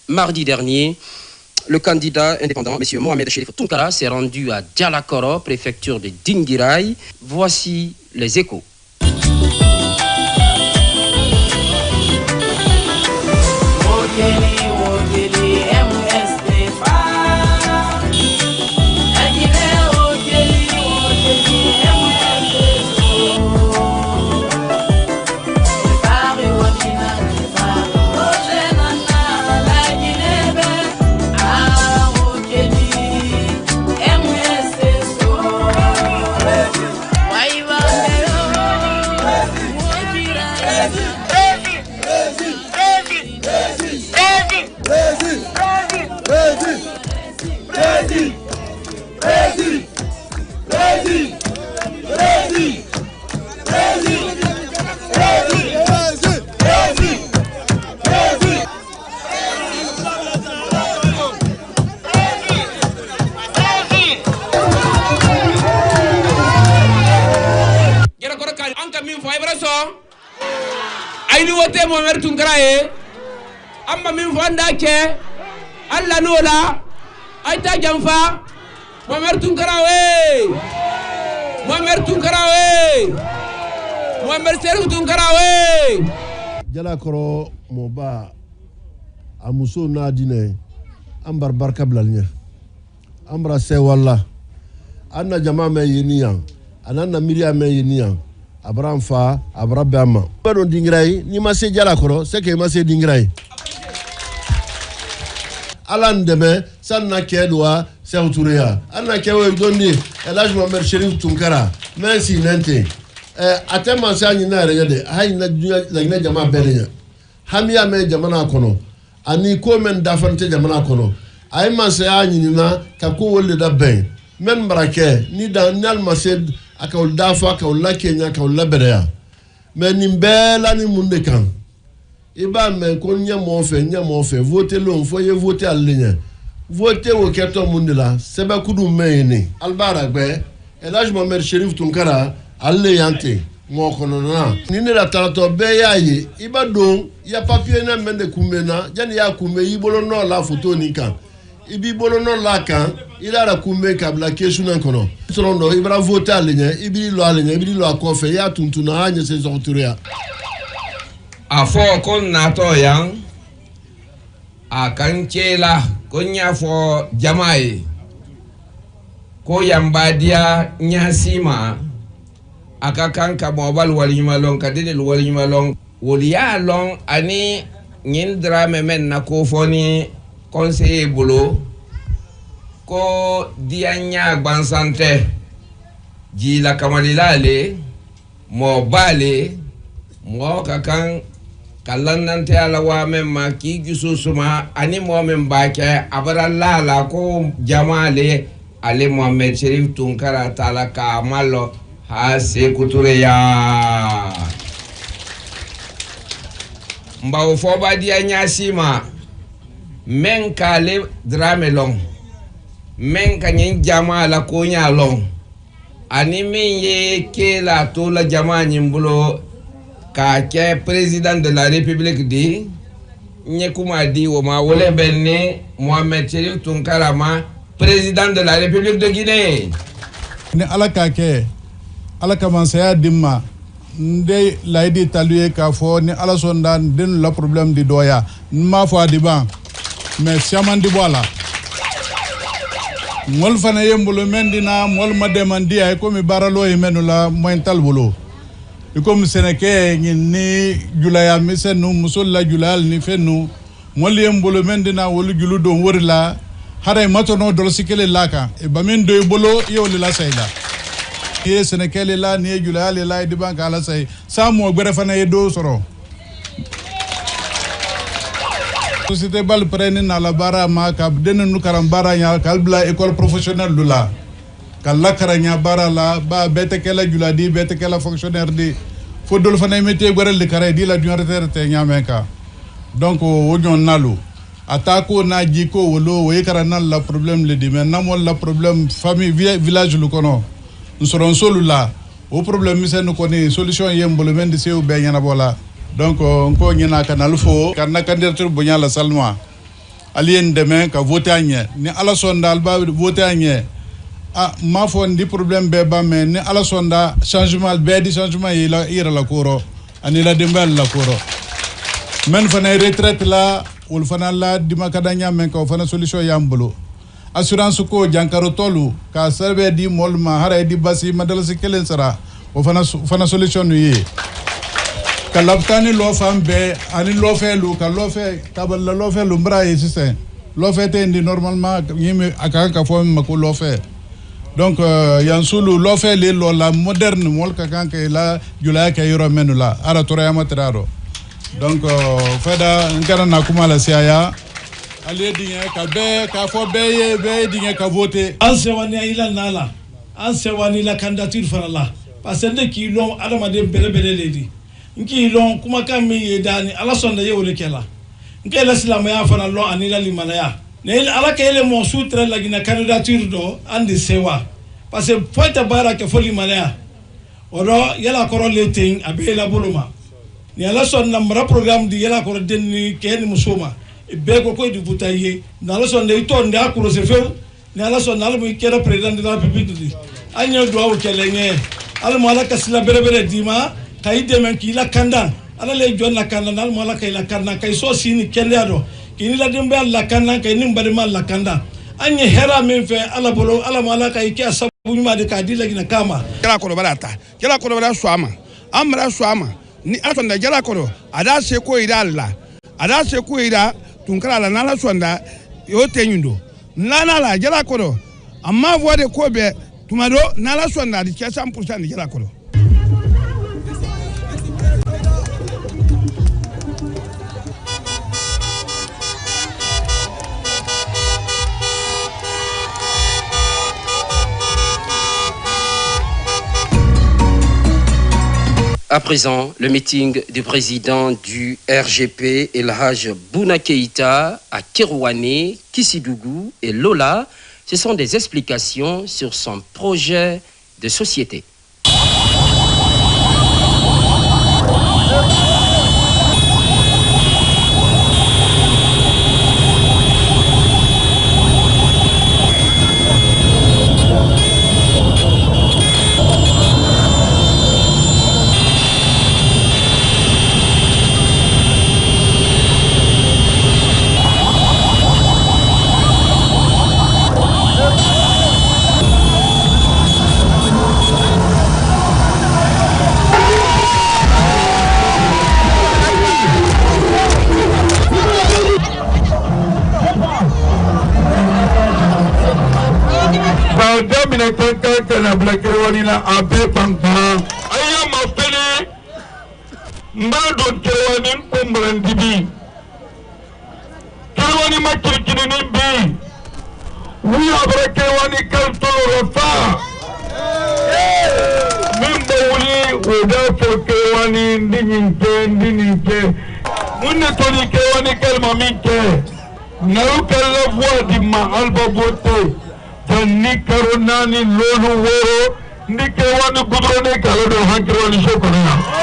mardi dernier, le candidat indépendant, M. Mohamed Chérif Tounkara, s'est rendu à Dialakoro, préfecture de Dinguiraye. Voici les échos. Aini wote Mohamed Tounkara amba min fanda ke alla nola aita jamfa Mohamed Tounkara we Mohamed Tounkara we Mohamed Chérif Tounkara we Dialakoro moba amuso na dine ambar barka blalnya ambra se walla anna jama me yiniyan anana miriya me yiniyan Abraham fa Abraham Bado Dinguiraye ni ma se Dialakoro c'est que ma se Dinguiraye Alan deme sanna kedwa Seydou Touréa anna kewe dondi Elhadji Mohamed Chérif Tounkara merci nante atema sa nyina regade hay na dunya jama bedenya hamiya me jamana kono ani ko men dafante jamana kono ay man sa nyina ka ko wolle da ben men barake ni da nyal mased akawul dafa akawul la Kenya akawul la bereya mais ni bela ni munde kan iba men ko nya mo fe voter lo foye voter allinya voter wo keto munde la seba kudu meyni albara gbe Elhadji Mohamed Chérif Tounkara alle yante mo kono na ni ne la talato be yayi iba don ya papier na mende kumena jani ya kume yibolo no la photo ni kan ibi bolo no la kan ila ra kume kabla kesu nan kono solondo ibra voter alenya ibi lo akofe ya tuntuna anye se zoturia afo kon nato yang akanchela konya fo jamai ko yambadia nyasima akakanka mobile walimalong kadini walimalong wolia long ani nyindra memen na ko foni conseiller bulo ko dianya gbansante jila kamalilale mo bale mo kakan kalannante ala wa memma ki gisusuma ani mo membake abaralla la ko jamale ale Mohamed Chérif Tounkara tala ka malo ha Sékou Touréa mbawo foba dia nyasima men kale dramelong men kanyen jama la konya long ani men ye ke la to la jama nyimbulo ka ke président de la république di nyekuma di wo ma wole benni Mohamed Chérif Tounkara ma président de la république de Guinée ni alaka ke alaka mansaya dimma nde laidi taluye ka fo ni ala sondan den la problème di doya ma fo adiban mais siaman di bola mol fana yembulu mendina mol ma demandi ay ko mi baralo e menula moyental bolo e comme seneke ni julaya misenu musulla julal ni fenu mol yembulu mendina wolu julu do worila hare matono dol sikele laka e bamin do bolo yewli la sayda ye senekele la ni julal la di banka la say samo gbere fana e do soro société bal prene na la bara ma ka den nu karambara nya kalbla école professionnelle lula kala karanya bara la ba bete kala juladi bete kala fonctionnaire di fodol fana métier gorel de kare di la retraite nya menka donc o jon nalu atako na jiko wolo we karana la problème le di mais namol la problème famille village lu kono nous serons solo là au problème c'est nous connaît solution yembolo men de seu be nyana bola donc on ko nyina kanal fo kan na candidature bu nyala salma alien demain ka voter anye ni ala sonda alba voter anye ma fo ndi problème be ba mais ni ala sonda changement be di changement ira la couro ani la dembal la couro men fana retraite la ul fana la dima kadanya men ko fana solution yambulu assurance ko jankaro tolu ka serve di molma hara di basi madal se kelen sara o fana solution yi ka labtani lo fambe ani lo fe lu ka lo fe tabal lo fe lu mbra yi sisen lo fe te ndi normalement yimi aka fo mako lo fe donc yansulu lo fe le lo la moderne mol ka kan ke la jula ka yoro menula ara to ya matraro donc feda ngana na kuma la siaya ale dinga ka be ka fo be dinga ka voter anse wani ila nala anse wani la candidature farala parce que ki lo adama de bele ledi nki lo kuma kan mi yedani ala sonda yewle kela nke la silama ya fana lo anila limana ya ne ala kele mo sutre la gina candidature do andi sewa parce que poita bara ke foli limana oro yala koro leting abe la boluma ni ala sonda mara programme di yala koro denni ken musoma be ko di butaye na ala sonda ito nda kuro se few ni ala sonda ala mi kera president de la république di anyo do awu kelenye ala mala kasila bere dima kay demen ki la kandan ala le jonna kandan al mala kay la kandan kay so sini keleado ki ni la dembe la kandan kay nim bari mal la kandan anye hera men fe ala bolo ala mala kay ki asabu nyuma de ka dila gina kama jala ko barata jala ko bara swama amra swama ni atanda jala ko ada se ko ida alla ada se ko ida tunkara la nala sonda yo tenyundo nana la jala ko amma voide ko be tumado nala sonda di 100% jala ko. À présent, le meeting du président du RGP, El Hadj Bouna Keïta, à Kerouané, Kissidougou et Lola, ce sont des explications sur son projet de société. na Kerouani la abe pampa aya mapele mbado Kerouani kumrandibi Kerouani makirikini nimbi wi abra Kerouani kaltolo rafa mimbo wuli udafo Kerouani ndininke munne toni Kerouani kalma minke naruka la voix di ma alba bote ni karunani lolu woro ni Kerouani gudrone kala do hankironi shokona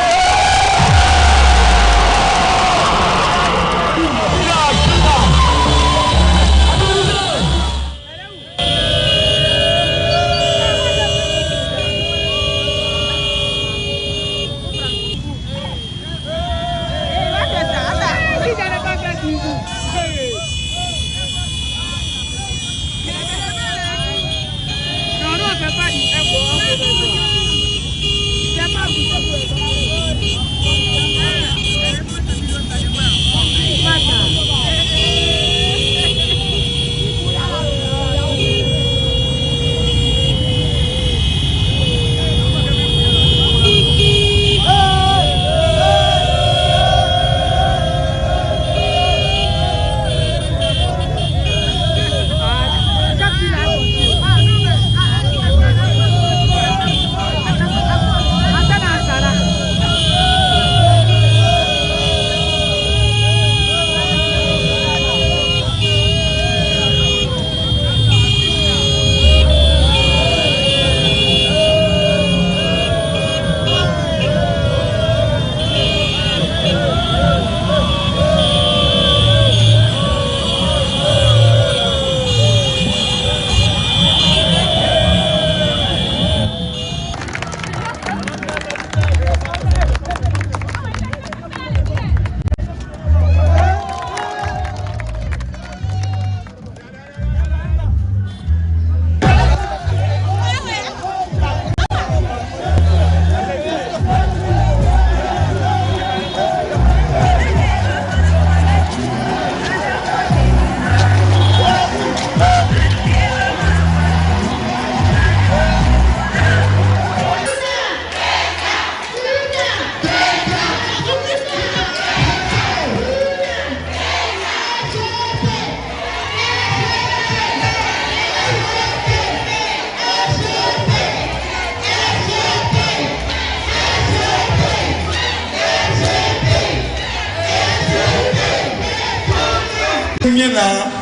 miena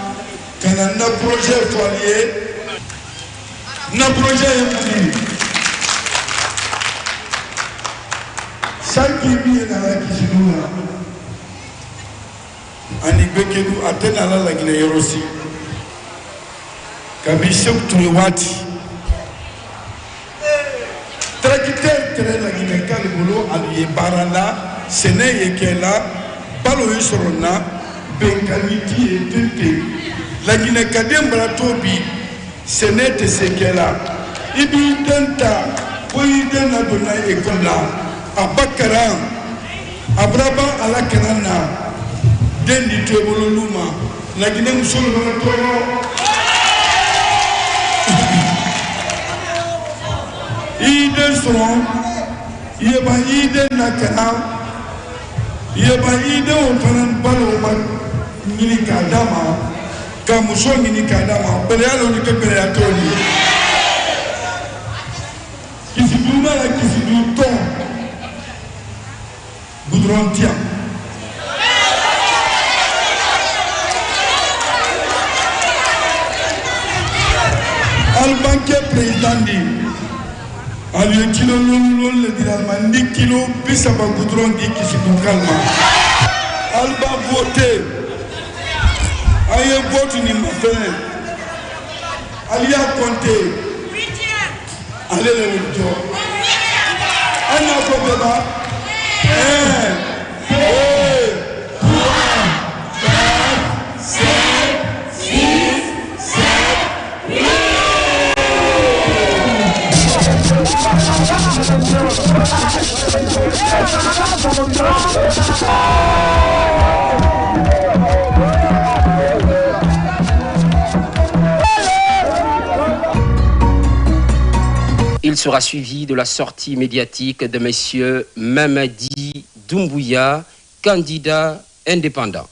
kana na projet foyer na projet yamani chaque miena la kisinuna ani bekedu atena la gine yorosi kabisho tuwati tracteur tere la gine kalbolo aliye barana sene yekela balo yisorona benkaniti etete la gine kadembra tobi sene te sekela ibi denta boyi dena dona ekola abakara abraba ala kanana dendi tebolo luma la gine musolo na toro ide son yeba ide nakana yeba ide on fanan balo ma nyini kadama ka muso nyini kadama bele alo ni kebele atoli kisi duma la kisi du ton goudron tia al banque président di aliye kilo lol le diralma ndi kilo bisaba goudron di kisi du kalma alba voté aye vote ni mafene aliya compté ale le jo ana ko beba Il sera suivi de la sortie médiatique de M. Mamadi Doumbouya, candidat indépendant.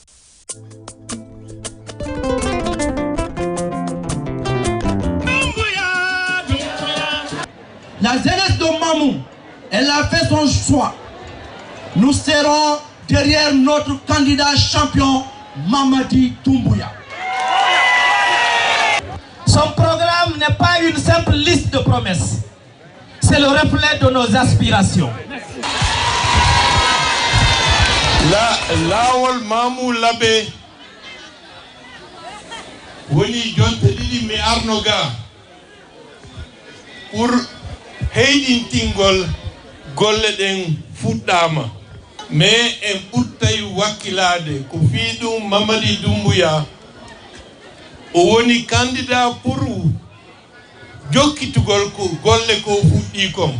La jeunesse de Mamou, elle a fait son choix. Nous serons derrière notre candidat champion, Mamadi Doumbouya. Son programme n'est pas une simple liste de promesses. C'est le reflet de nos aspirations. Lawol Mamou Labé woni jonte didi mi arnoga pour heydintingol golle den fuddama mais en ɓurtay wakkilade ko fiiɗum Mamadi Doumbouya o woni candidat pour jokkitugol ko golle ko fuɗɗi kom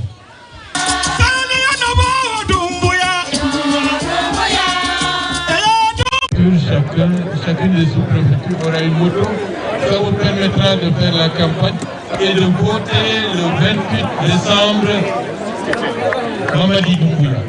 chacune des sous-préfectures aura une moto. Ça vous permettra de faire la campagne et de voter le 28 décembre Mamadi Doumbouya.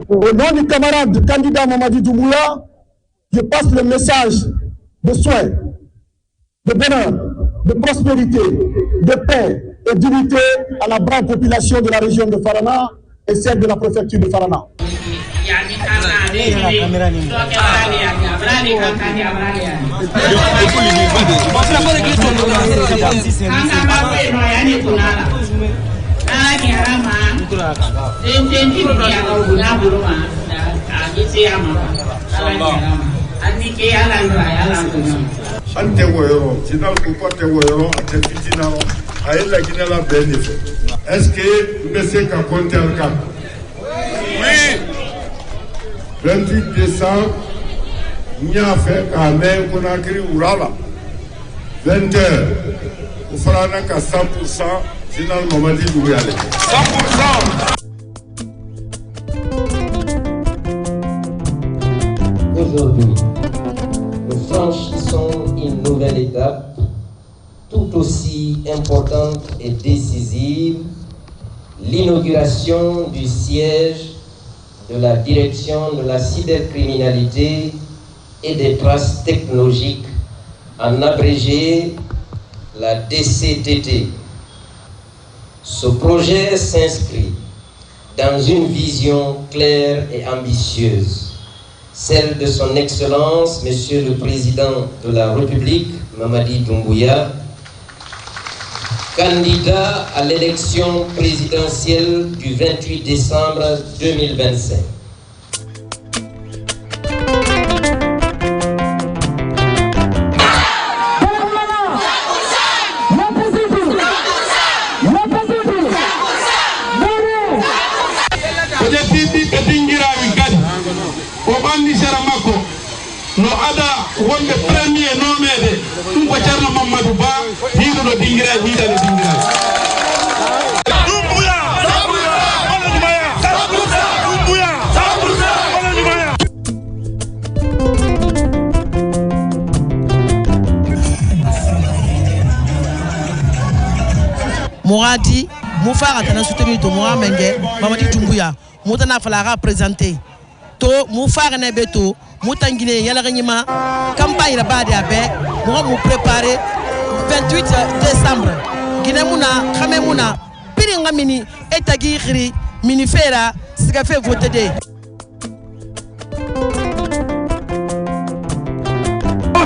Au nom du camarade du candidat Mamadi Doumbouya, je passe le message de soin de bonheur, de prospérité, de paix et d'unité à la brave population de la région de Farana et celle de la préfecture de Farana. Est-ce que monsieur ka compter en cas? Oui. 28 décembre, nous avons fait quand même qu'on a créé Ourala. 20h, on fera qu'à 100%, sinon le moment dit où y aller. 100%. Aujourd'hui, nous franchissons une nouvelle étape tout aussi importante et décisive, l'inauguration du siège de la direction de la cybercriminalité et des traces technologiques, en abrégé la DCTT. Ce projet s'inscrit dans une vision claire et ambitieuse, celle de son Excellence, Monsieur le Président de la République, Mamadi Doumbouya, candidat à l'élection présidentielle du 28 décembre 2025. no ada wonde premier nomede dum ko Ceerno Mamadou Ba hido do dingira hida do dingira Doumbouya wala Doumbouya Doumbouya wala Doumbouya Mouradi Moufara tana soutenu to moi menge Mamadi Doumbouya mutana falara présenter to Moufara ne beto Moutangine Yalaganyima, campagne là-bas d'Abbé, moi vous préparer 28 décembre. Guinémouna, Khamemouna, Piringamini, Etagiri, Minifera, ce qu'a fait voter des.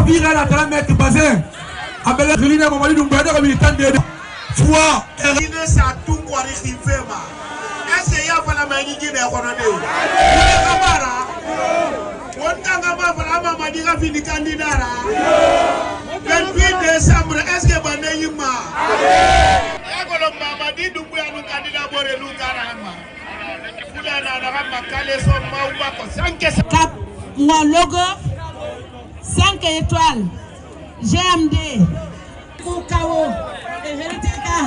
Vira la tramette bazin. Abel Julina Mamadi Doumbouya comme militant de foi. Il ne sait tout quoi il fait ma. Est-ce qu'il y a pas la main qui est coronée? Wotanga baba Mamadi ka fini candidat 28 décembre est-ce que banayima yakolo Mamadi Doumbouya no candidat bore lu karama kula na na kale so mauba ko 5 cap mon logo 5 étoiles GMD Koukao et Veriteka.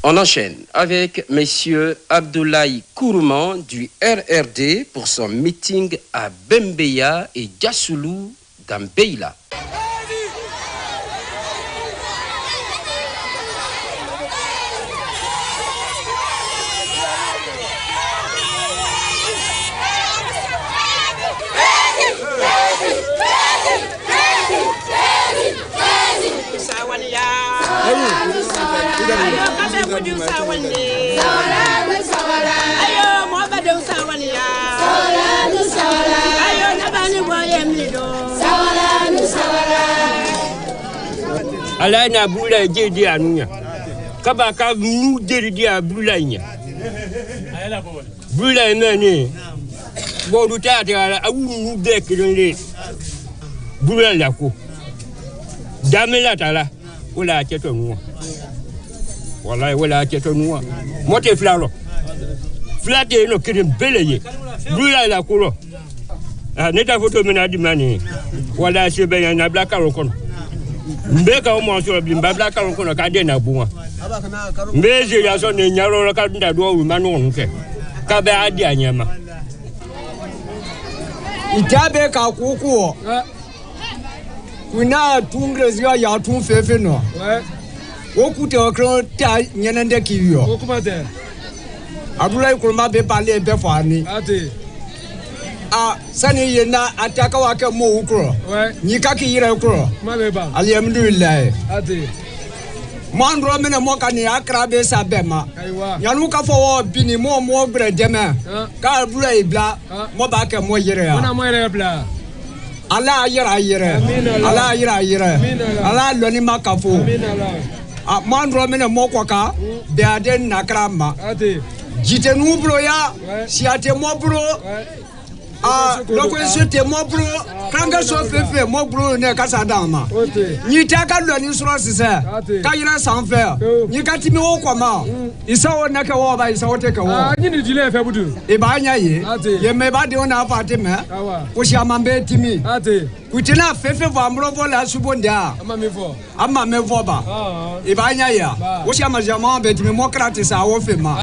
On enchaîne avec Monsieur Abdoulaye Kourouman du RRD pour son meeting à Bembeya et Gassoulou dans Beila. Ala na bula jedi anunya kaba ka nu jedi a bula nya bula mene bodu tata ala awu nu dekele bula la ko damela tala wala cheto nuwa wallahi wala cheto nuwa mote flalo flate no kirim beleye bula la ko lo neta photo mena di mani wala sebe na blaka rokon mbeka o mo so bi mbabla ka rokon ka de na buwa mbeze ya so ne nyaro ka nda do wu manu onke ka be adi anyama itabe ka kuku kuna tungrezia ya tunfefe no okute okro ta nyenende kiyo okumate Abdoulaye Kurma be parler be fani ate sani yena ataka wake mo ukro nyika ki yire ukro mabeba alhamdulillah ate Mandro mene mo kani akra be sabema yanu ka fo bini mo gbre deme ka bula ibla mo ba ke mo yire ya ona mo yire bla ala yira ala yira ala loni makafo Mandro mene mo kwaka de aden nakrama ate jite nu bro ya si ate mo bro loko sete mo bro kanga so fefe mo bro ne kasa dama ni ta ka lo ni suro sise ka yira sanfe ni ka timi wo kwama isa wo na ka wo ba isa wo te ka wo ni ni dile fe budu e ba nya ye me ba de ona fa te me ko shi amambe timi kutina fefe va mro vo la subonda ama me vo ba e ba nya ya wo shi amajama be timi mo krati sa wo fe ma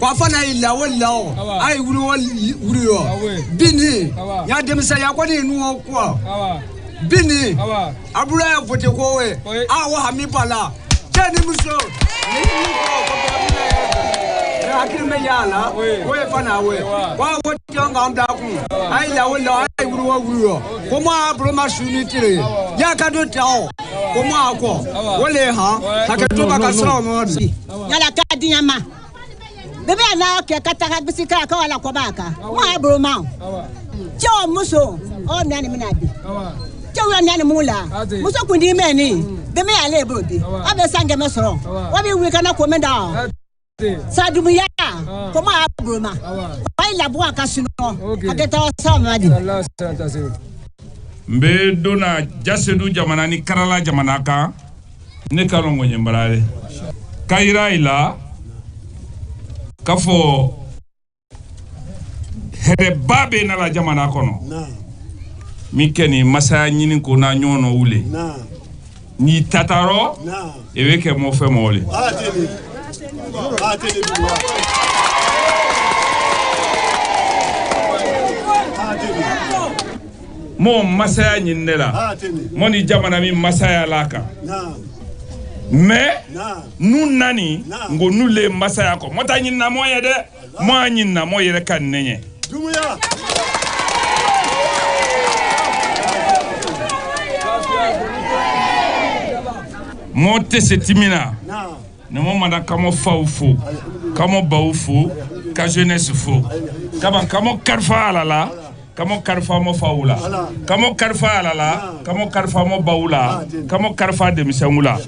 kwa fa na ila wo lawo ai wuri yo bini ya demisa ya kwani nu kwa bini abura ya vote ko we wo hami pala tani muso ni ko ya akime yala we fana we wa wo tionga anda ku ai la wo la ai wuri yo ko mo abro ma shuni tire ya ka do tawo ko mo akọ wo le ha ka to ba ka sra mo yala ka dinyama bebe na ke kataka bisika ka wala ko baka mo abro ma Joe muso o nani minabi Joe nani mula muso kundi meni be me ale brodi abe sange me soro wa bi wi kana ko me da sadumu ya ko ma abroma ai labo aka sino aketa sa madi mbe dona jasedu jamana ni karala jamana ka ne kalongo nyembrale kaira ila kafo Hede babe na la jamana kono mikeni masaya nyini ko na nyono ule ni tataro eweke mo fe mole mo masaya nyindela mo ni jamana mi masaya laka mais nous nani ngo nule masaya ko mota nyinna mo yede mo nyinna mo yere kan nenye Monte setimina ne mo manda kamo fawfo kamo bawfo ka jeunesse fo kamo karfa alala kamo karfa mo fawula kamo karfa alala kamo karfa mo bawula kamo karfa de misangula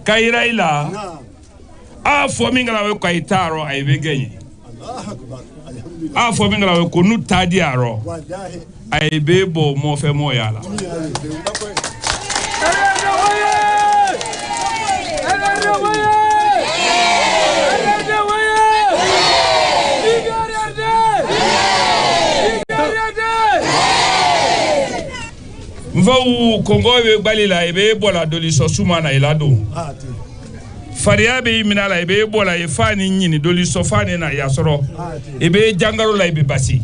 kaira ila fo mingala we ko itaro ay be genye fo mingala we ko nu tadi aro ay be bo mo fe mo yala Mvau Kongo be balila ebe bola doliso suma na ilado faria be minala ebe bola e fani nyini doliso fani na yasoro ebe jangaro la ebe basi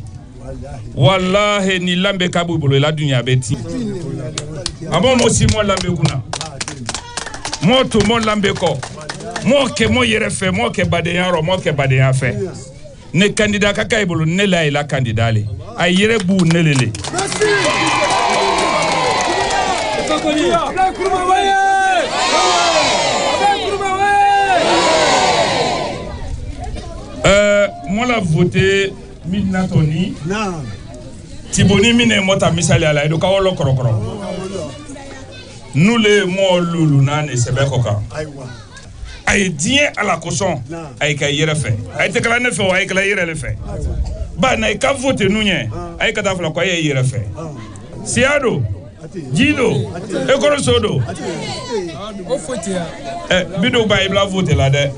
wallahi ni lambe kabu bolo la dunya beti abo mo si mo lambe kuna mo to mo lambe ko mo ke mo yere fe mo ke badeyan ro mo ke badeyan fe ne candidat kaka ibolo ne la ila candidat le ay yere bu nelele moi la voté Midnatoni Tiboni mine mota misali ala edo kawolo korokoro nous les mo lulu nane sebekoka ay dien à la caution ay ka yere fe ay te kala ne fe ay kala yere le fe ba na ka voté nous nye ay ka dafla ko ay yere fe siado Gido ekoro sodo o fotia bido ba ibla voter la de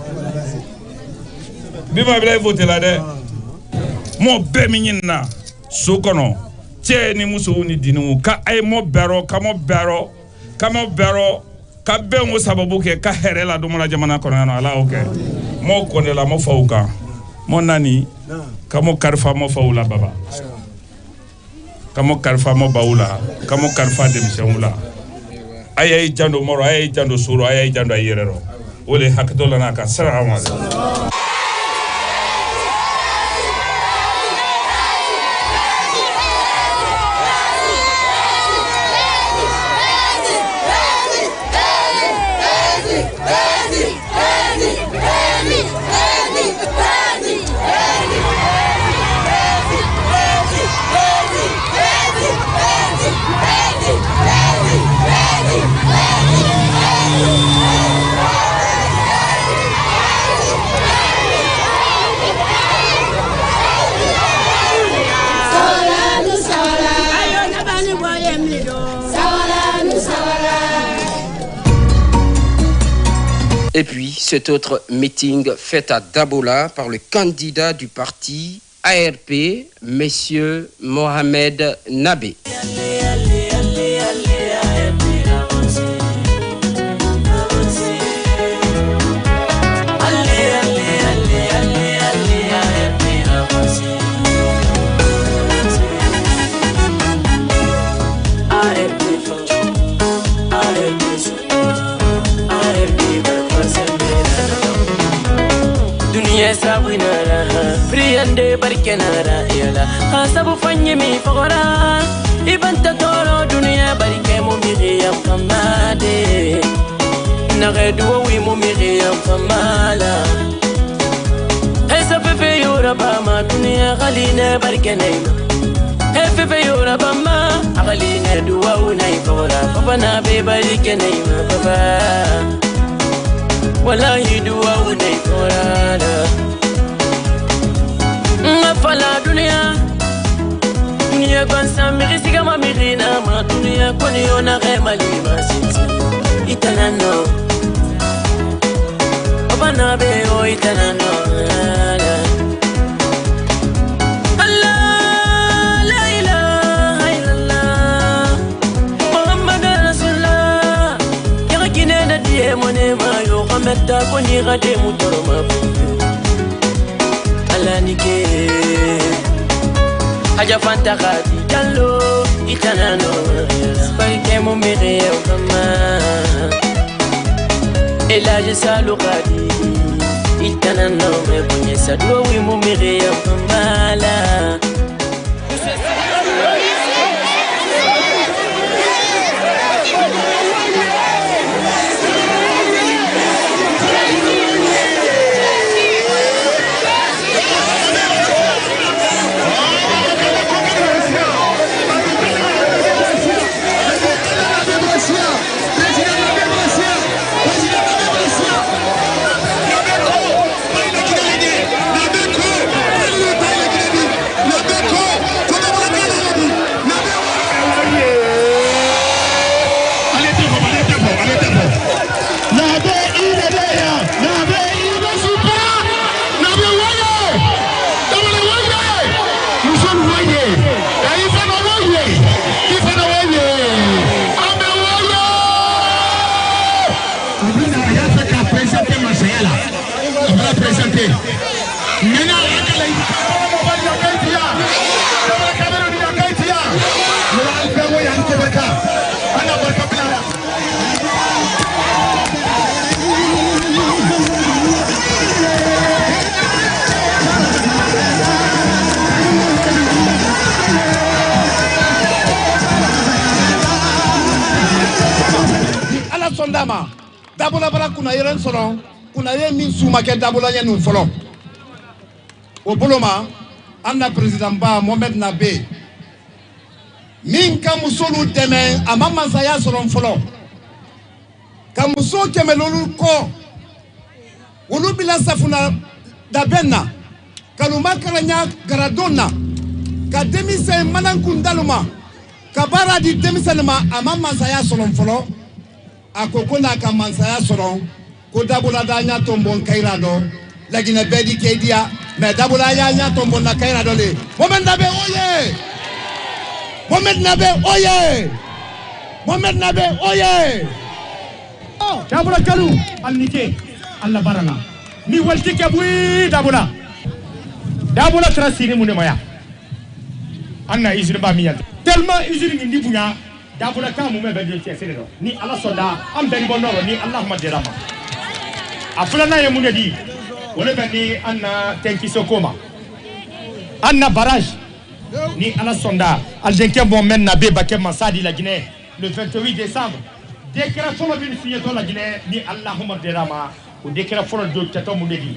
biba ibla voter la de mo be mi nyina so kono che ni muso ni dinu ka ay mo bero ka be mo sababu ke ka here la do mo la jamana kono na ala oke mo kone la mo fauka mo nani ka mo karfa mo faula baba kamo kalifa mo bawula kamo kalifa demisɛnw aya jando moro aya jando suru aya jando ayerero ole hakto lana ka salamu alaikum. Et puis, cet autre meeting fait à Dabola par le candidat du parti ARP, Monsieur Mohamed Nabé. Sabinara, Priande Barikanara, Yala, Hasabu Fanyemi Fora, Ibanta Toro, Dunia Barikemo Miriam Famade, Naredu, Miriam Famala, Hesafe Yorabama, Dunia Galina Barikanema, Hefe Yorabama, Agalina Dua Naifora, Papa Barikanema, Papa. Wallahi dua unai korada Mafala dunia Dunia kwanza mirisiga mamirina ma dunia koni ona remali masiti Itanano Obana beo itanano Allah la ilaha illallah Muhammad Rasulullah Yakine na die monema Meta koni gade mutoro mafufu Alanike Aja fanta gadi Gallo Itanano Sparike mo mere Kama Elaje salu gadi Itanano Mebonye sadwa wi mo mere Kamala Sondama Dabola bara kuna yeren soro kuna ye min suma ke Dabola yenu folo o boloma anna president ba Mohamed Nabe min ka musolu deme amama saya soro folo ka muso kemelolu ko wolu bila safuna dabenna kaluma kalanya garadonna ka demise manankundaluma ka bara di demise ma amama saya soro folo Akoko na ka mansaya soro ko Dabola da nya tombo kaira do lagina bedi kedia me Dabola ya nya tombo na kaira do le Mohamed Nabe oye Mohamed Nabe oye Mohamed Nabe oye Dabola kalu alnike alla barana mi walti ke bui Dabola trasini munema ya anna usine ba mi yalta tellement usine ni bunya dabula ka mu me be de tiesele do ni ala soda am ben bonoro ni allahumma dirama afula na yemu di wala ben ni anna tenki sokoma anna barrage ni ala sonda al denke bon men na be bakem masadi la Guinée le 28 décembre décret folo bin signé to la Guinée ni allahumma dirama o décret folo do tato mu di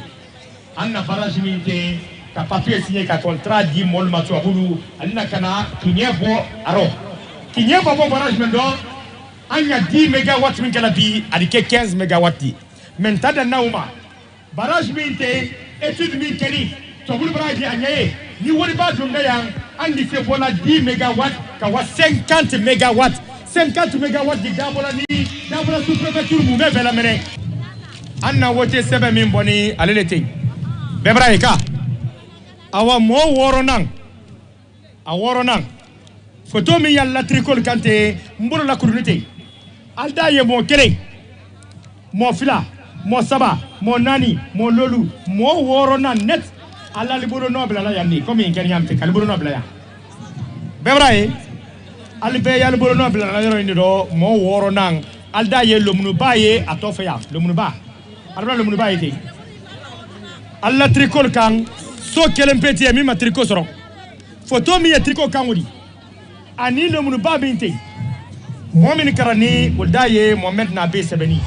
anna barrage mi te ka papier signé ka contrat di mol ma to hulu anna kana kinyebo aro kinyebo bo barrage men do anya 10 mégawatts min kala bi adike 15 mégawatts men tada nauma barrage mi te étude mi kali to hulu barrage anyaye ni wori ba jonga yang andi se bola 10 mégawatts ka wa 50 mégawatts 50 mégawatts di dabola sous préfecture mu be bela mene anna wote sebe min boni alelete bebra ka awa mo woronan a woronan photo mi yalla tricol kante mburo la kurunite alda ye mo kele mo fila mo saba mo nani mo lolu mo woronan net ala liburo nobla la yanni comme en kenyam te liburo nobla ya bebra albe ya liburo nobla la yoro ndo mo woronan alda ye lomunu baye atofa ya lomunu ba alba lomunu baye te alla tricol kan so kelen peti mi matriko soro photo mi ya triko kan wodi ani lo munu babinte momin karani woldaye Mohamed Nabe Sebeni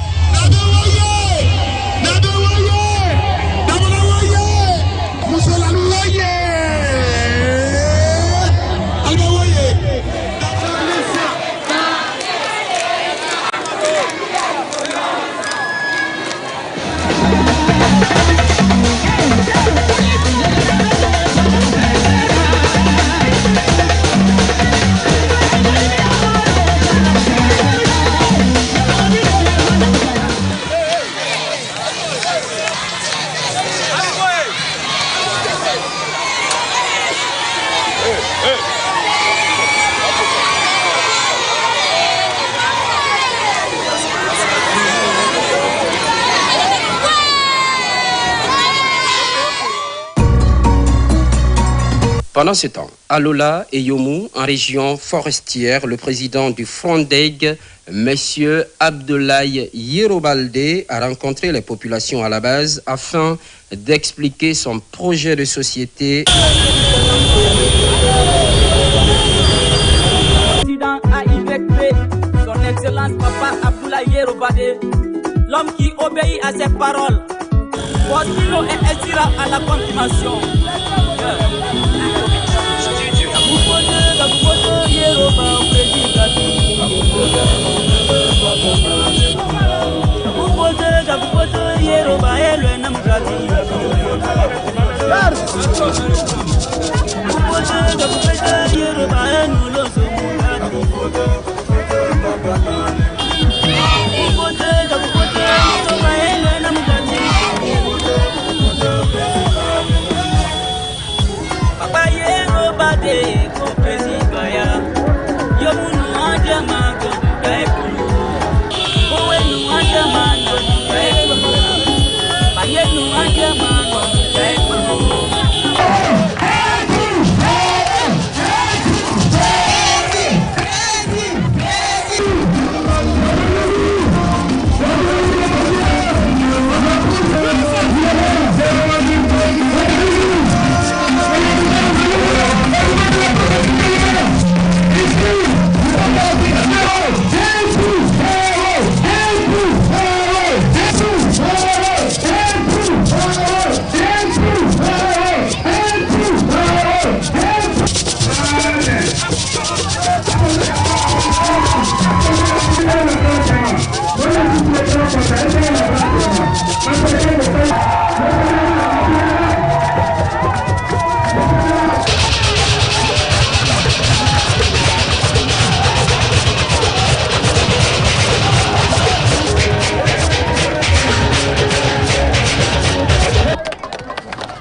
Pendant ce temps, à Lola et Yomu, en région forestière, le président du Frondeg, M. Abdoulaye Yerobalde, a rencontré les populations à la base afin d'expliquer son projet de société. Le président a effectué son excellence Papa Abdoulaye Yerobalde, l'homme qui obéit à ses paroles, continue et inspirera à la confirmation.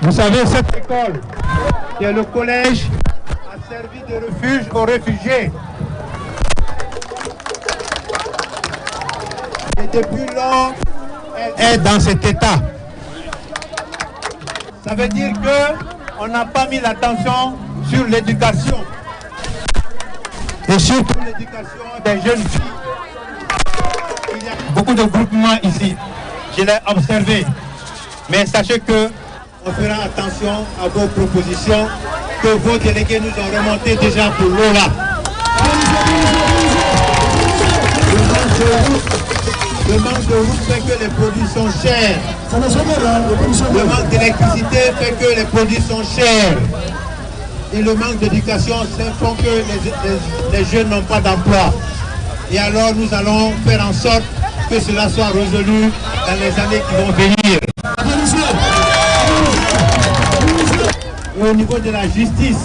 Vous savez, cette école, qui est le collège, a servi de refuge aux réfugiés. Et depuis lors, elle est dans cet état. Ça veut dire qu'on n'a pas mis l'attention sur l'éducation. et surtout l'éducation des jeunes filles. Il y a beaucoup de groupements ici, je l'ai observé, mais sachez que on fera attention à vos propositions que vos délégués nous ont remontées déjà pour Lola. Le manque de route fait que les produits sont chers. Le manque d'électricité fait que les produits sont chers. Et le manque d'éducation font que les jeunes n'ont pas d'emploi. Et alors nous allons faire en sorte que cela soit résolu dans les années qui vont venir. Et au niveau de la justice,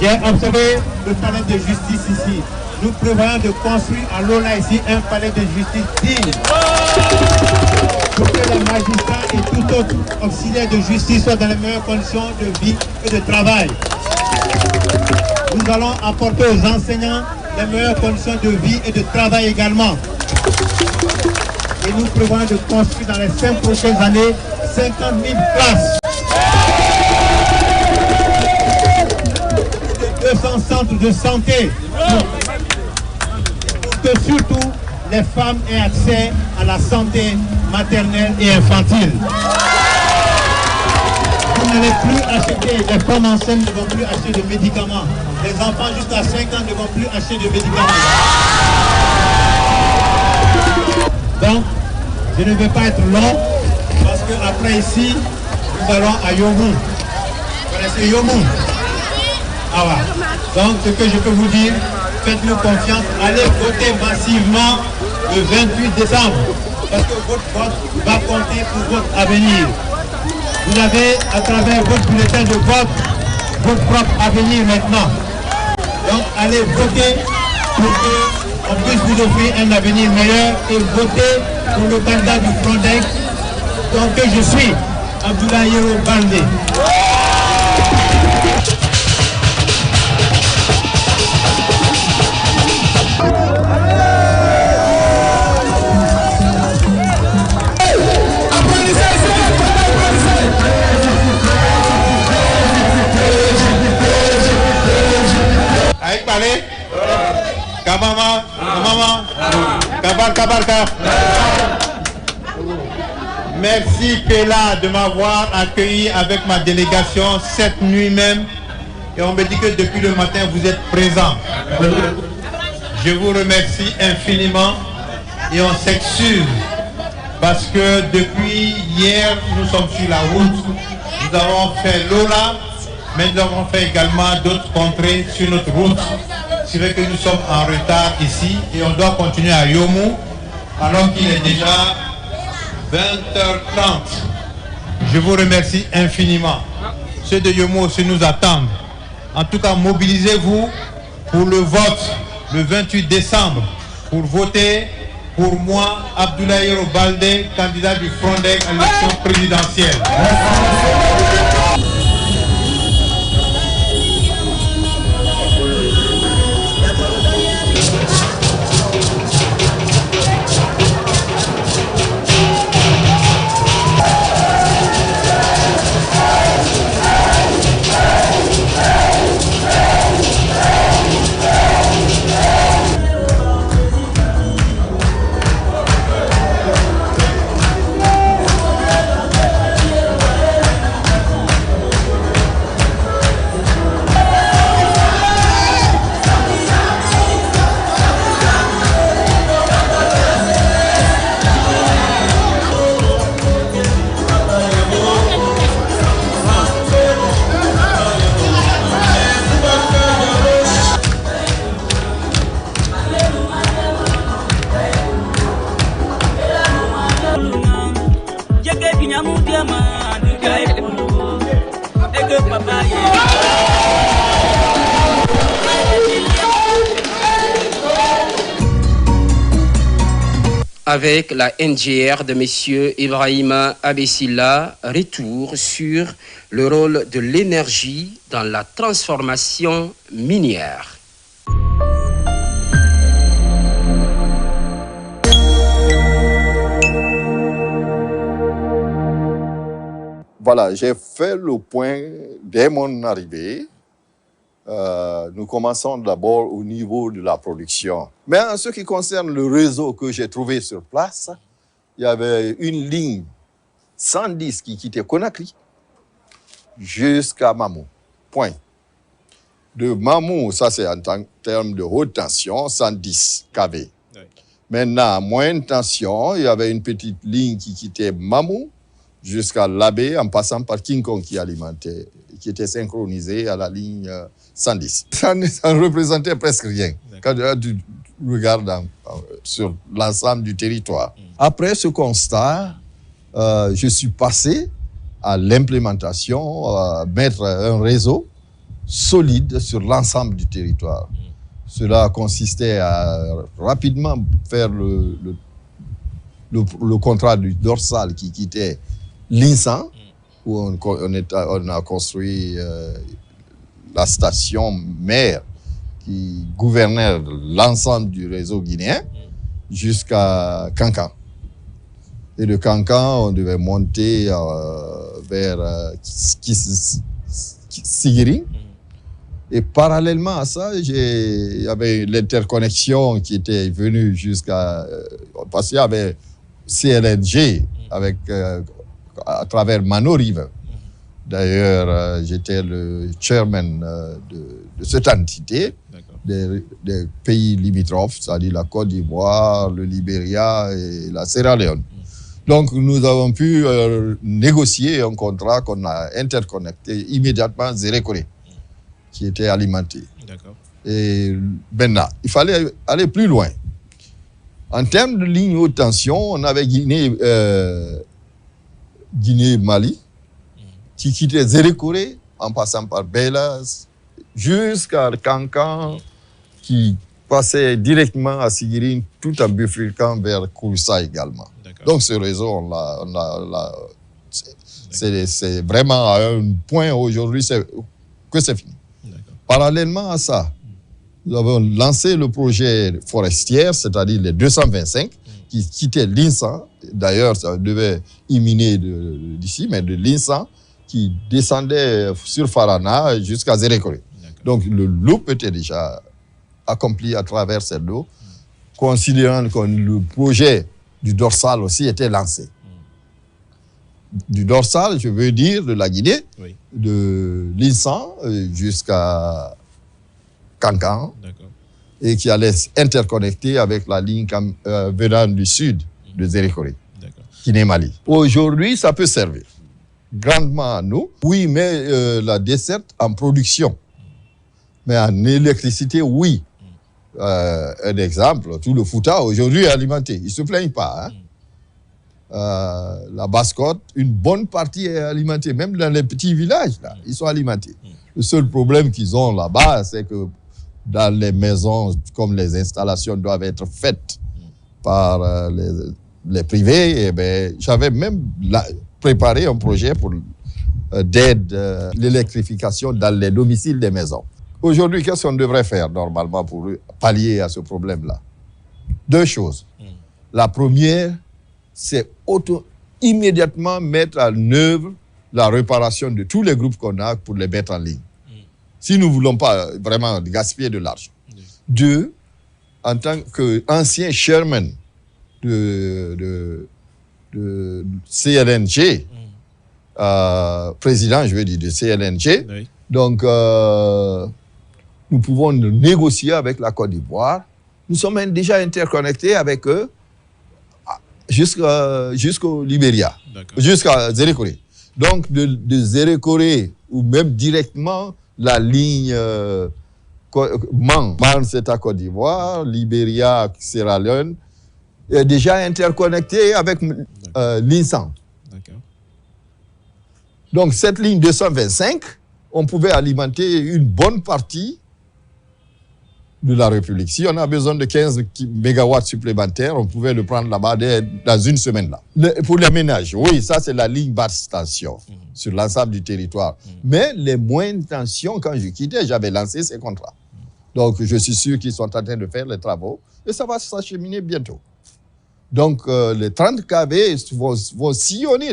j'ai observé le palais de justice ici. Nous prévoyons de construire à Lola ici un palais de justice digne. Pour que les magistrats et tout autre auxiliaire de justice soient dans les meilleures conditions de vie et de travail. Nous allons apporter aux enseignants les meilleures conditions de vie et de travail également. Et nous prévoyons de construire dans les 5 prochaines années 50 000 classes. 200 centres de santé. Pour que surtout les femmes aient accès à la santé maternelle et infantile. Vous n'allez plus acheter, les femmes enceintes ne vont plus acheter de médicaments. Les enfants jusqu'à 5 ans ne vont plus acheter de médicaments. Donc, je ne vais pas être long, parce qu'après ici, nous allons à Yomou. Vous connaissez Yomou? Ah ouais. Donc, ce que je peux vous dire, faites-nous confiance, allez voter massivement le 28 décembre, parce que votre vote va compter pour votre avenir. Vous avez, à travers votre bulletin de vote, votre propre avenir maintenant. Donc, allez voter pour qu'on puisse vous offrir un avenir meilleur et voter pour le candidat du Frondec, donc que je suis, Abdoulaye Yero Baldé. Aïe, parlez. Kabama, Kabar. Merci Pela de m'avoir accueilli avec ma délégation cette nuit même. Et on me dit que depuis le matin vous êtes présents. Je vous remercie infiniment et on s'excuse parce que depuis hier nous sommes sur la route. Nous avons fait Lola, mais nous avons fait également d'autres contrées sur notre route. C'est vrai que nous sommes en retard ici et on doit continuer à Yomou alors qu'il est déjà 20h30. Je vous remercie infiniment. Ceux de Yomou aussi nous attendent. En tout cas, mobilisez-vous pour le vote le 28 décembre pour voter pour moi, Abdoulaye Yero Baldé, candidat du Frondec à l'élection présidentielle. Avec la NGR de M. Ibrahima Abessila, retour sur le rôle de l'énergie dans la transformation minière. Voilà, j'ai fait le point dès mon arrivée nous commençons d'abord au niveau de la production. Mais en ce qui concerne le réseau que j'ai trouvé sur place, il y avait une ligne 110 qui quittait Conakry jusqu'à Mamou. Point. De Mamou, ça c'est en termes de haute tension, 110 kV. Oui. Maintenant, à moyenne tension, il y avait une petite ligne qui quittait Mamou jusqu'à Labé en passant par King Kong qui alimentait, qui était synchronisé à la ligne 110. Ça ne représentait presque rien quand tu regardes sur l'ensemble du territoire. Après ce constat, je suis passé à l'implémentation, mettre un réseau solide sur l'ensemble du territoire. Cela consistait à rapidement faire le contrat du dorsal qui quittait l'Insan, où on a construit la station mère qui gouvernait l'ensemble du réseau guinéen jusqu'à Kankan. Et de Kankan, on devait monter vers Sigiri. Et parallèlement à ça, il y avait l'interconnexion qui était venue jusqu'à... parce qu'il y avait CLNG avec, à travers Mano River. D'ailleurs, j'étais le chairman de cette entité des pays limitrophes, c'est-à-dire la Côte d'Ivoire, le Libéria et la Sierra Leone. Donc, nous avons pu négocier un contrat qu'on a interconnecté immédiatement Zérékoré, qui était alimenté. Et maintenant, il fallait aller plus loin. En termes de ligne haute tension, on avait Guinée-Mali, qui quittait Zérékoré en passant par Belas, jusqu'à Kankan, qui passait directement à Sigirine, tout en bifurquant vers Kouroussa également. Donc ce réseau, c'est vraiment à un point aujourd'hui que c'est fini. Parallèlement à ça, nous avons lancé le projet forestier, c'est-à-dire les 225, qui quittaient l'Insan. D'ailleurs, ça devait éminer d'ici, mais de l'Insan, qui descendait sur Farana jusqu'à Zérékoré. Donc le loop était déjà accompli à travers cette eau, considérant que le projet du dorsal aussi était lancé. Du dorsal, je veux dire de la Guinée, de l'Insan jusqu'à Kankan, et qui allait interconnecter avec la ligne venant du sud de Zérékoré, Guinée-Mali. Aujourd'hui, ça peut servir grandement à nous. Oui, mais la desserte en production. Mais en électricité, oui. Un exemple, tout le Fouta aujourd'hui est alimenté. Ils ne se plaignent pas. La Basse-Côte, une bonne partie est alimentée. Même dans les petits villages, là, ils sont alimentés. Le seul problème qu'ils ont là-bas, c'est que dans les maisons, comme les installations doivent être faites par les privés, eh ben, j'avais même préparé un projet pour d'aide l'électrification dans les domiciles des maisons. Aujourd'hui, qu'est-ce qu'on devrait faire normalement pour pallier à ce problème-là? Deux choses. La première, c'est immédiatement mettre en œuvre la réparation de tous les groupes qu'on a pour les mettre en ligne. Si nous ne voulons pas vraiment gaspiller de l'argent. Deux, en tant qu'ancien chairman de CLNG, président, je veux dire, de CLNG, donc nous pouvons négocier avec la Côte d'Ivoire. Nous sommes déjà interconnectés avec eux jusqu'au Libéria, jusqu'à Zérékoré. Donc, de Zérékoré, ou même directement, la ligne Man, c'est à Côte d'Ivoire, Libéria, Sierra Leone, est déjà interconnectée avec l'Insan. Donc, cette ligne 225, on pouvait alimenter une bonne partie de la République. Si on a besoin de 15 mégawatts supplémentaires, on pouvait le prendre là-bas dans une semaine. Là. Pour les ménages, oui, ça c'est la ligne basse tension sur l'ensemble du territoire. Mais les moyennes tensions, quand je quittais, j'avais lancé ces contrats. Donc je suis sûr qu'ils sont en train de faire les travaux et ça va s'acheminer bientôt. Donc les 30 kV vont sillonner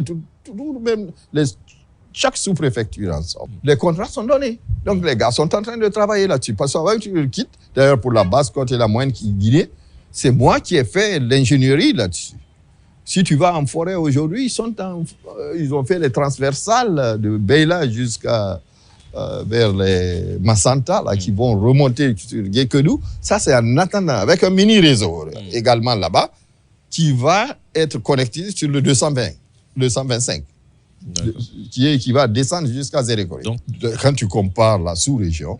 même chaque sous-préfecture ensemble. Les contrats sont donnés. Donc les gars sont en train de travailler là-dessus. Parce que tu le quittes, d'ailleurs pour la Basse-Côte et la Moyenne Guinée, c'est moi qui ai fait l'ingénierie là-dessus. Si tu vas en forêt aujourd'hui, ils ont fait les transversales de Beila jusqu'à vers les Massanta, là, qui vont remonter sur Guékedou. Ça, c'est en attendant, avec un mini-réseau également là-bas, qui va être connecté sur le 225, qui va descendre jusqu'à Zérékoré. Donc, quand tu compares la sous-région,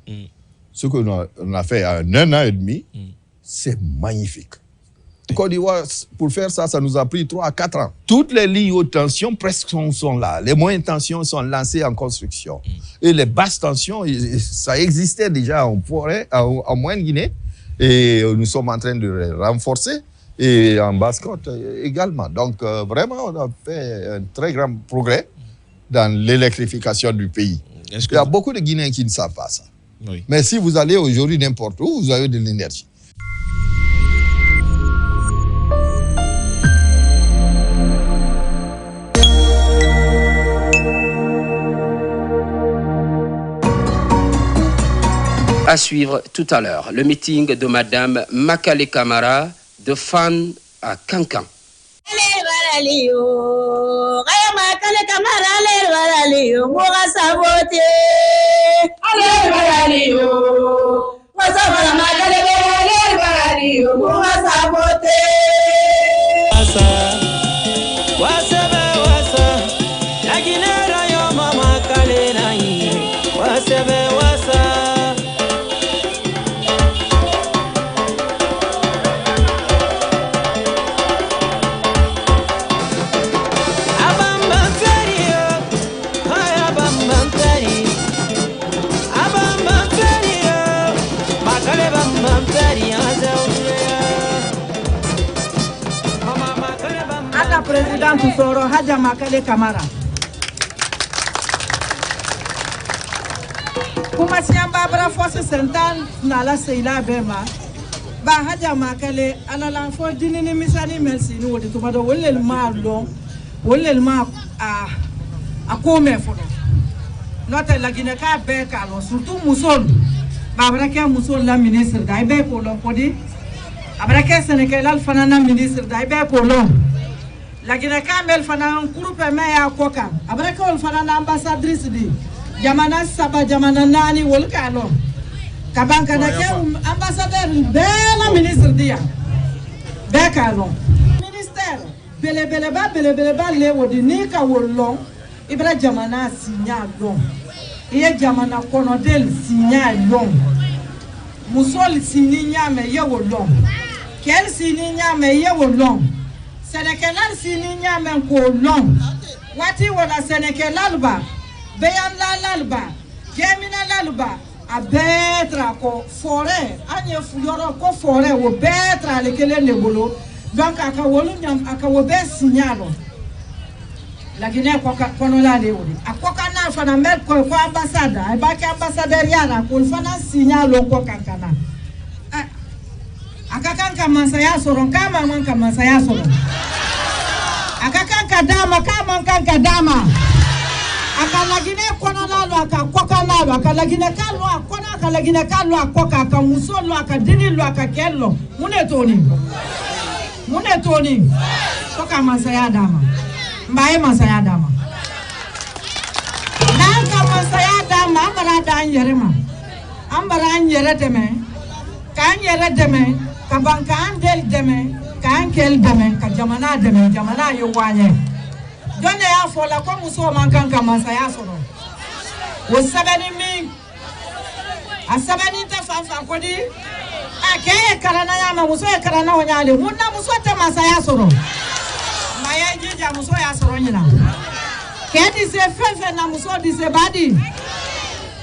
ce qu'on a fait en 1 an et demi, c'est magnifique. Côte d'Ivoire, pour faire ça, ça nous a pris 3 à 4 ans. Toutes les lignes haute tension presque sont là. Les moyennes tensions sont lancées en construction. Et les basses tensions, ça existait déjà en forêt, en Moyenne-Guinée. Et nous sommes en train de les renforcer. Et en Basse-Côte également. Donc vraiment, on a fait un très grand progrès dans l'électrification du pays. Il y a beaucoup de Guinéens qui ne savent pas ça. Oui. Mais si vous allez aujourd'hui n'importe où, vous avez de l'énergie. À suivre tout à l'heure, le meeting de Madame Makale Camara de Fan à Cancan. Président Soro Hadja Makale Camara. Kuma siamba bra force sentan na la seila bema. Ba Hadja Makale ala la fo dinini misani merci ni wodi to bado wolel ma long wolel ma a kome fo. Nota la Guinée ka be ka lo surtout musol. Ba bra ke musol la ministre dai be ko lo podi. Abra ke Sénégal al fanana ministre dai be ko lo. La Guinée Kamel fana groupe meya koka abraka wol fana ambassadrice di jamana saba jamana nani wol kalo kabanka da ke ambassadeur bela ministre dia be kalo ministère bele ba le wodi ni ka wollo ibra jamana sinya long iye jamana konodel sinya long musol sininya me ye wollo kel sininya me ye wollo Sénégal sini nyame ko long wati wala Sénégal ba beyan lalba gemina lalba a betra ko forêt anye fuloro ko forêt wo betra le kele ne bolo donc aka wolu nyam aka wo be signalo la Guinée ko kono la le wodi akoka na fana met ko ambassade ay ba ka ambassadeur yana ko fana signalo ko kankana akakanka masaya soron kama manka masaya soron akakanka dama kama kanka dama akalagine kona lalo akakoka lalo akalagine kalo akona akalagine kalo akoka akamusolo akadini lo akakello mune toni toka masaya dama mbaye masaya dama naka masaya dama ambara dan yerema ambara nyere deme kan yere deme kabanka andel deme kan kel deme ka jamana deme jamana yo wanye donne ya fola ko muso man kan ka masaya soro wo sabani mi asabani ta fanfa ko di akeye karana ya ma muso e karana wonyale munna muso te masaya soro maya jija muso ya soro nyina kedi se fefe na muso di se badi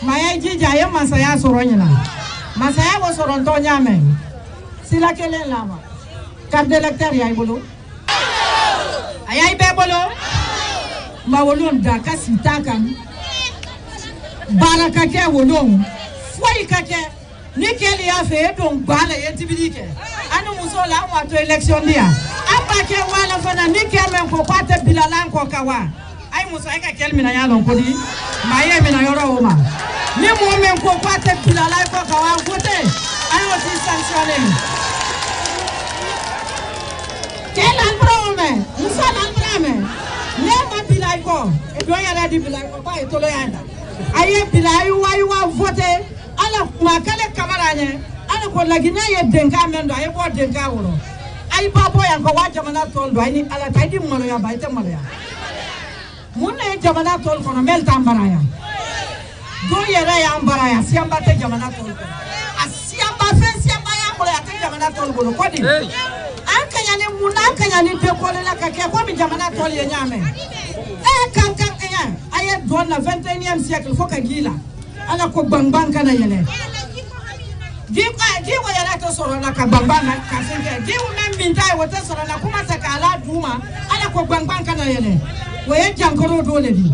maya jija ya masaya soro nyina masaya wo soro to nyame sila kele lama carte d'électeur ya ibolo ayay be bolo ma wolon da kasitakan baraka ke wolon foi kake nikeli ya fe don bala yetibidike anu musola wato election dia apa ke wala fana nikemen ko kwate bilalan ko kawa ai musa ka kel mina ya lon kodi ma ye mina yoro o ma ni mo men ko kwa te bila la ko ka wa vote ai o si sanctionné quel albrome musa albrome ne ma bila ko e do ya di bila ko ba e to lo yanda ai bila ai wa vote ala ma kale kamara ne ala ko lagina ye denga mendo ai bo denga woro ai babo yan ko wa jamana tol do ai ni ala taydi mo ya ba ite mo ya munne jamana tol kono mel tambaraya do yere ya ambaraya siamba te jamana tol kono asiamba fe siamba ya ko ya te jamana tol kono kodi an kanyani munna kanyani te ko la ka ke ko mi jamana tol ye nyame kan enya aye do na 21e siècle fo ka gila ala ko bangbang kana yele di ko yala to soro na ka bangbang ka senke di u men mintai wote soro na kuma sakala duma ala ko bangbang kana yele woye jankoro dole di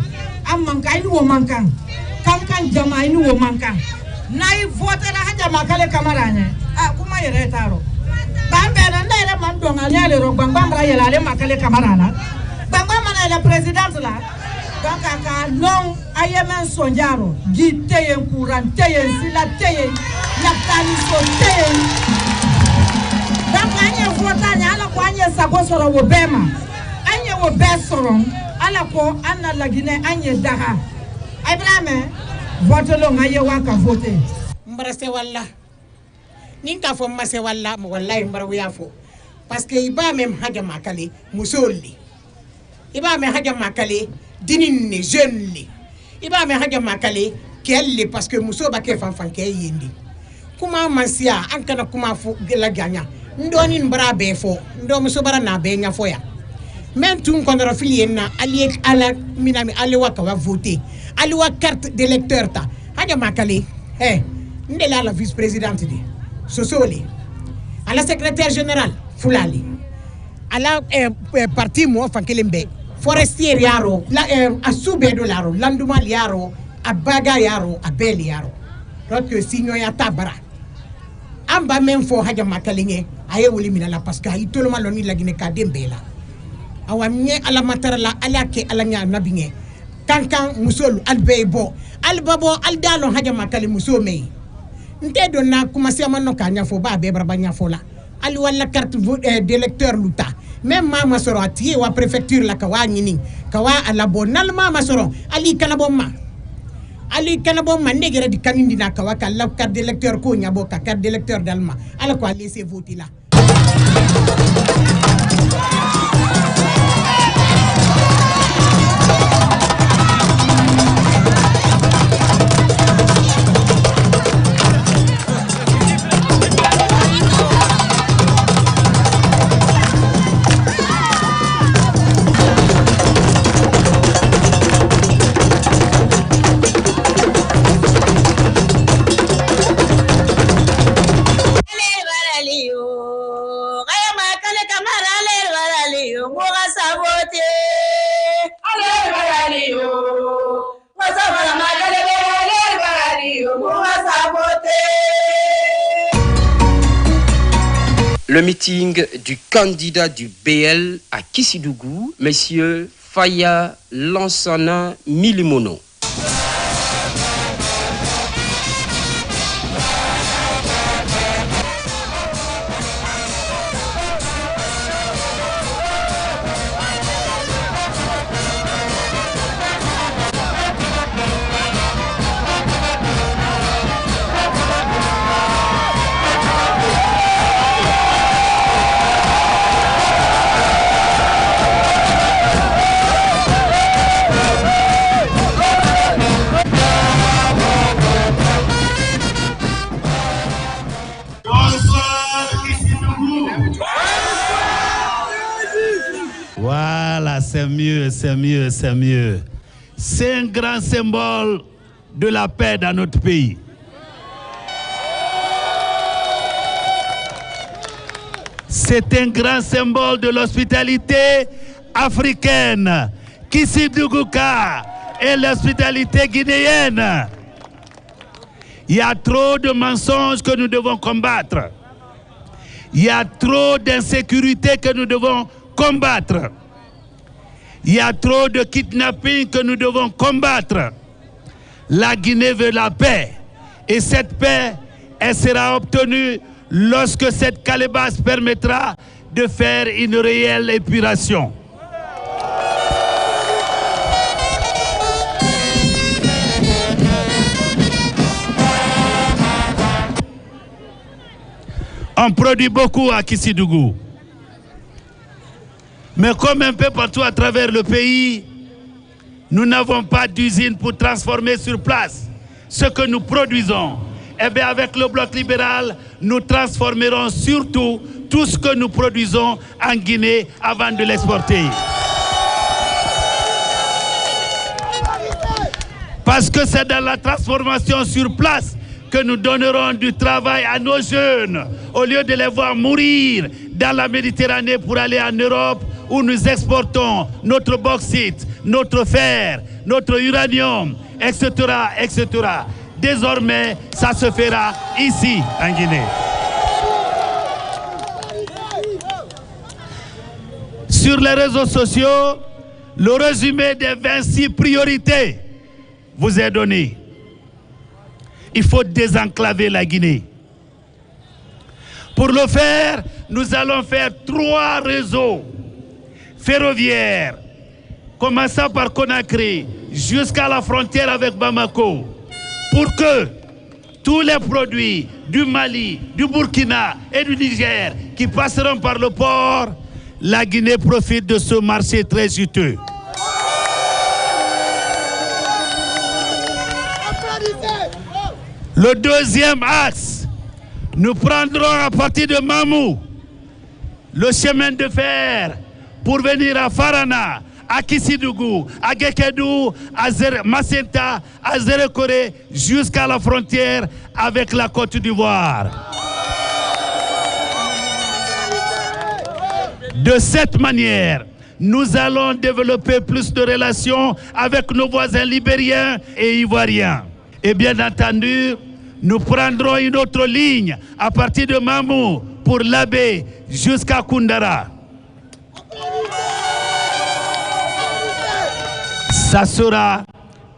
amman kai ni wo mankan kan jama'i ni wo mankan nai vote la haja makale kamara ne kuma yere taro bambe na ndere man donga nyale ro bangbam ra yela le makale kamara na bangbam na le president la donc aka long ayemen sonjaro giteye kuranteye silateye yaptani soteye donc anye vota nya ala ko anye sago soro wo bema anye wo be soro ala ko anna lagine anye daha ibrahim vote lo ngaye waka vote mbarase walla ninka fo mase walla mo wallahi mbar wiya fo parce que iba même haja makale musolli iba me haja makale dinine jeune li iba me haja makale kelle parce que muso ba ke fanfan ke yindi kuma mansia ankana kuma fo la ganya ndoni mbara be fo ndo muso bara na be nya fo ya même tout qu'on reflie na ali ala minami ali waka wa voter ali wa carte d'électeur ta haja makale ndela la vice présidente di sosoli ala secrétaire général fulali ala parti mo fankelembe forestier yaro la asube do laro landuma yaro abaga yaro abel yaro donc signo ya tabara amba même fo haja makalinge aye woli minala parce que itolo maloni la gine ka dembela awamye ala matarala ala ke ala nya nabinge kankan musolu albebo albabo aldalo haja makali musome nte do na commencer manno kanya fo ba be braba nya fo la ali wala carte d'électeur luta même mama soro ati wa préfecture la kawa nyini kawa ala bonal mama soro ali kanabomma negere di kanindi na kawa ka la carte d'électeur ko nyabo ka carte d'électeur dalma ala ko laisser voter là. Le meeting du candidat du BL à Kissidougou, Monsieur Faya Lansana Milimono. Voilà, c'est mieux. C'est un grand symbole de la paix dans notre pays. C'est un grand symbole de l'hospitalité africaine. Kissidougouka et l'hospitalité guinéenne. Il y a trop de mensonges que nous devons combattre. Il y a trop d'insécurité que nous devons combattre. Il y a trop de kidnapping que nous devons combattre. La Guinée veut la paix. Et cette paix, elle sera obtenue lorsque cette calebasse permettra de faire une réelle épuration. On produit beaucoup à Kissidougou. Mais comme un peu partout à travers le pays, nous n'avons pas d'usine pour transformer sur place ce que nous produisons. Eh bien, avec le bloc libéral, nous transformerons surtout tout ce que nous produisons en Guinée avant de l'exporter. Parce que c'est dans la transformation sur place que nous donnerons du travail à nos jeunes, au lieu de les voir mourir dans la Méditerranée pour aller en Europe, où nous exportons notre bauxite, notre fer, notre uranium, etc., etc. Désormais, ça se fera ici, en Guinée. Sur les réseaux sociaux, le résumé des 26 priorités vous est donné. Il faut désenclaver la Guinée. Pour le faire, nous allons faire 3 réseaux ferroviaires, commençant par Conakry jusqu'à la frontière avec Bamako, pour que tous les produits du Mali, du Burkina et du Niger qui passeront par le port, la Guinée profite de ce marché très juteux. Le deuxième axe, nous prendrons à partir de Mamou le chemin de fer pour venir à Farana, à Kissidougou, à Gekedou, à Macenta, à Zérekore, jusqu'à la frontière avec la Côte d'Ivoire. De cette manière, nous allons développer plus de relations avec nos voisins libériens et ivoiriens. Et bien entendu, nous prendrons une autre ligne à partir de Mamou pour l'Abbé jusqu'à Koundara. Ça sera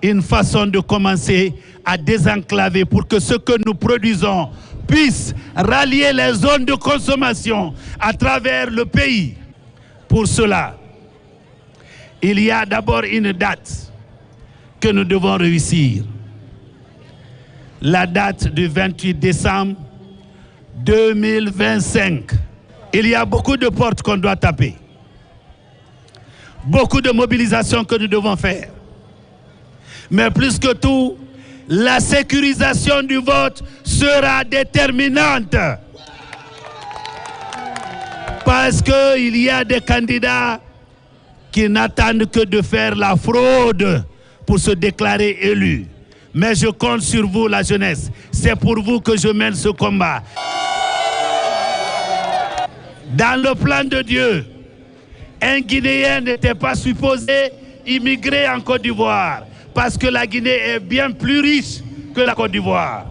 une façon de commencer à désenclaver pour que ce que nous produisons puisse rallier les zones de consommation à travers le pays. Pour cela, il y a d'abord une date que nous devons réussir. La date du 28 décembre 2025. Il y a beaucoup de portes qu'on doit taper. Beaucoup de mobilisations que nous devons faire. Mais plus que tout, la sécurisation du vote sera déterminante. Parce qu'il y a des candidats qui n'attendent que de faire la fraude pour se déclarer élus. Mais je compte sur vous, la jeunesse. C'est pour vous que je mène ce combat. Dans le plan de Dieu, un Guinéen n'était pas supposé immigrer en Côte d'Ivoire parce que la Guinée est bien plus riche que la Côte d'Ivoire.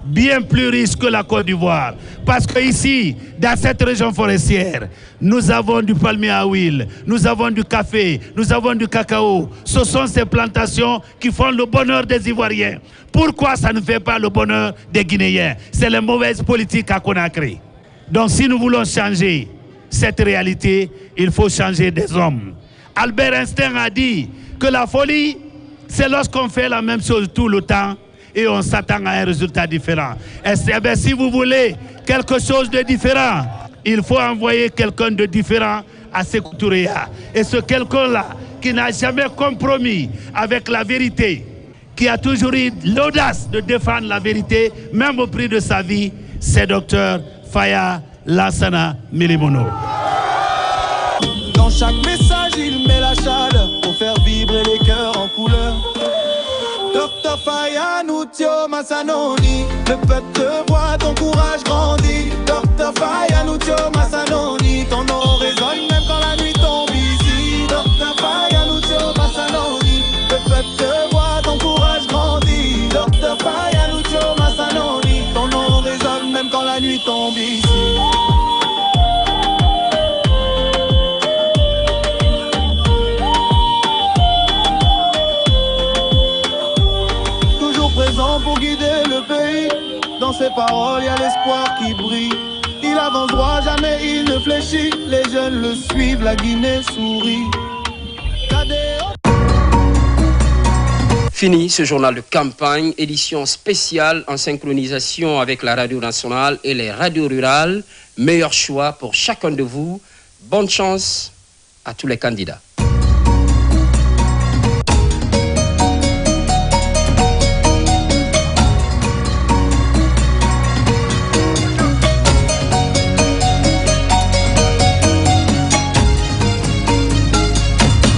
Bien plus riche que la Côte d'Ivoire. Parce qu'ici, dans cette région forestière, nous avons du palmier à huile, nous avons du café, nous avons du cacao. Ce sont ces plantations qui font le bonheur des Ivoiriens. Pourquoi ça ne fait pas le bonheur des Guinéens? C'est la mauvaise politique à Conakry. Donc si nous voulons changer cette réalité, il faut changer des hommes. Albert Einstein a dit que la folie, c'est lorsqu'on fait la même chose tout le temps et on s'attend à un résultat différent. Et bien, si vous voulez quelque chose de différent, il faut envoyer quelqu'un de différent à Sékou Touré. Et ce quelqu'un-là, qui n'a jamais compromis avec la vérité, qui a toujours eu l'audace de défendre la vérité, même au prix de sa vie, c'est Dr Faya Lansana Milimono. Dans chaque message, il met la chaleur pour faire vibrer les cœurs en couleur. Dr Faya Noutio Massanoni, le peuple te voit, ton courage grandit. Dr Faya Noutio Massanoni, ton nom résonne même quand la nuit tombe ici. Dr Faya Noutio Massanoni, le peuple te voit, ton courage grandit. Dr Faya Noutio Massanoni, ton nom résonne même quand la nuit tombe ici. ans pour guider le pays. Dans ses paroles, il y a l'espoir qui brille. Il avance droit, jamais il ne fléchit. Les jeunes le suivent, la Guinée sourit. Fini ce journal de campagne, édition spéciale en synchronisation avec la radio nationale et les radios rurales. Meilleur choix pour chacun de vous. Bonne chance à tous les candidats.